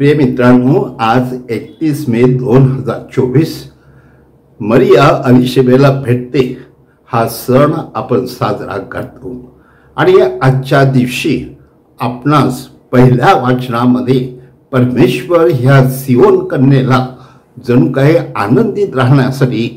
प्रिय मित्रांनो, आज 31 मे 2024 मरिया अलिशबेला भेटते हा सण आपण साजरा करतो। आणि आजच्या दिवशी आपणास पहिल्या वाचनामध्ये परमेश्वर ह्या सियोन कन्येला जणू काही आनंदित राहण्यासाठी,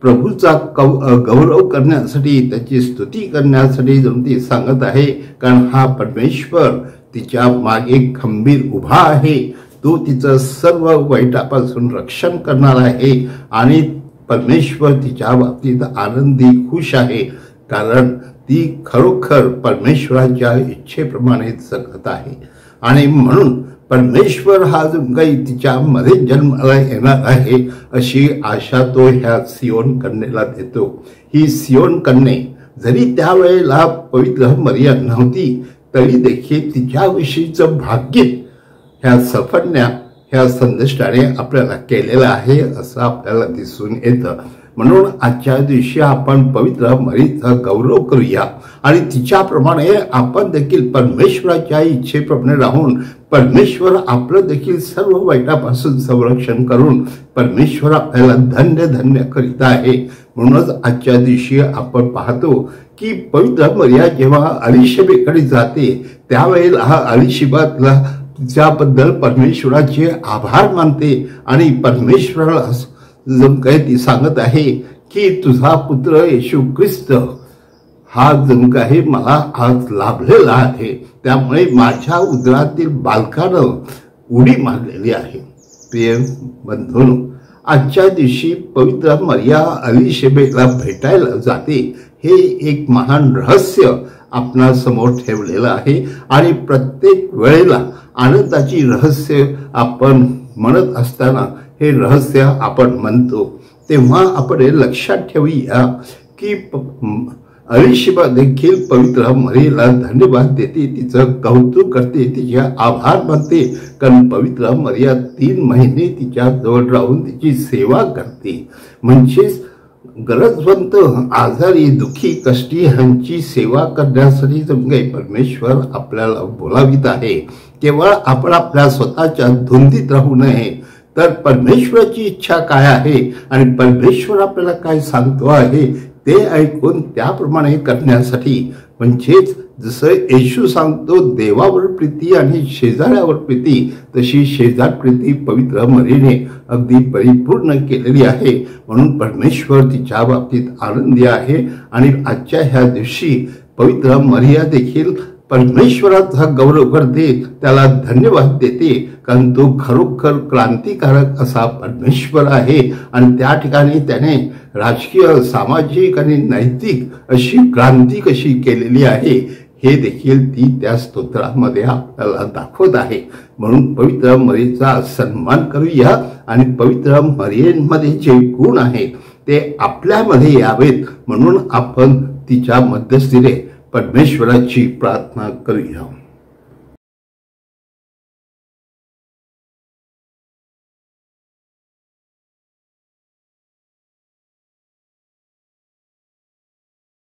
प्रभूचा गौरव करण्यासाठी, त्याची स्तुती करण्यासाठी जणू ती सांगत आहे। कारण हा परमेश्वर तिच्या मागे खंबीर उभा आहे, तो तिचं सर्व वाईटापासून रक्षण करणार आहे आणि परमेश्वर तिच्या बाबतीत आनंदी खुश आहे, कारण ती खरोखर परमेश्वराच्या इच्छेप्रमाणे जगत आहे। आणि म्हणून परमेश्वर हा जो काही तिच्यामध्ये जन्माला येणार आहे अशी आशा तो ह्या सियोन कन्येला देतो। ही सियोन कन्ये जरी त्यावेळेला पवित्र मरिया नव्हती तरी देखील तिच्याविषयीचं भाग्य ह्या सफरण्या ह्या संदेशाने आपल्याला केलेलं आहे असं आपल्याला दिसून येतं। म्हणून आजच्या दिवशी आपण पवित्र मरियेचा गौरव करूया आणि तिच्याप्रमाणे आपण देखील परमेश्वराच्या इच्छेप्रमाणे राहून परमेश्वर आपलं देखील सर्व वाईटापासून संरक्षण करून परमेश्वर आपल्याला धन्य धन्य करीत आहे। म्हणूनच आजच्या दिवशी आपण पाहतो की पवित्र मरिया जेव्हा अलिशबेकडे जाते त्यावेळेला हा अलिशबातला त्याबद्दल परमेश्वराचे आभार मानते आणि परमेश्वराला जणू काही ती सांगत आहे की तुझा पुत्र येशू ख्रिस्त हा जणू काही मला आज लाभलेला आहे, त्यामुळे माझ्या उदरातील बालकानं उडी मारलेली आहे। प्रिय बंधूंनो, आजच्या दिवशी पवित्र मरिया अलिशबेला भेटायला जाते हे एक महान रहस्य आपणा समोर ठेवलेलं आहे आणि प्रत्येक वेळेला आनंदाची रहस्य आपण म्हणत असताना हे रहस्य आपण म्हणतो तेव्हा आपण हे लक्षात ठेवूया की अलिशबा देखील पवित्र मरियेला धन्यवाद देते, तिचं कौतुक करते, तिचे आभार मानते, कारण पवित्र मरिया 3 महिने तिच्या जवळ राहून तिची सेवा करते। म्हणजेच गरजवंत, आजारी, दुखी, कष्टी ह्यांची सेवा करण्यासाठी जमगे परमेश्वर आपल्याला बोलावित आहे। केवळ आपण आपल्या स्वतःच्या धुंदीत राहू नये, तर परमेश्वराची इच्छा काय आहे आणि परमेश्वर आपल्याला काय सांगतो आहे ते ऐकून त्याप्रमाणे करण्यासाठी, म्हणजेच जसं येशू सांगतो देवावर प्रीती आणि शेजाऱ्यावर प्रीती, तशी शेजार प्रीती पवित्र मरियेने अगदी परिपूर्ण केलेली आहे। म्हणून परमेश्वर तिच्या बाबतीत आनंदी आहे आणि आजच्या ह्या दिवशी पवित्र मरिया देखील परमेश्वराचा गौरव करते, त्याला धन्यवाद देते, कारण तो खरोखर क्रांतिकारक असा परमेश्वर आहे आणि त्या ठिकाणी त्याने राजकीय, सामाजिक आणि नैतिक अशी क्रांती कशी केलेली आहे हे देखील ती त्या स्तोत्रामध्ये आपल्याला दाखवत आहे। म्हणून पवित्र मरियेचा सन्मान करूया आणि पवित्र मरियेमध्ये जे गुण आहेत ते आपल्यामध्ये यावेत म्हणून आपण तिच्या मध्यस्थीने परमेश्वराची प्रार्थना करूया।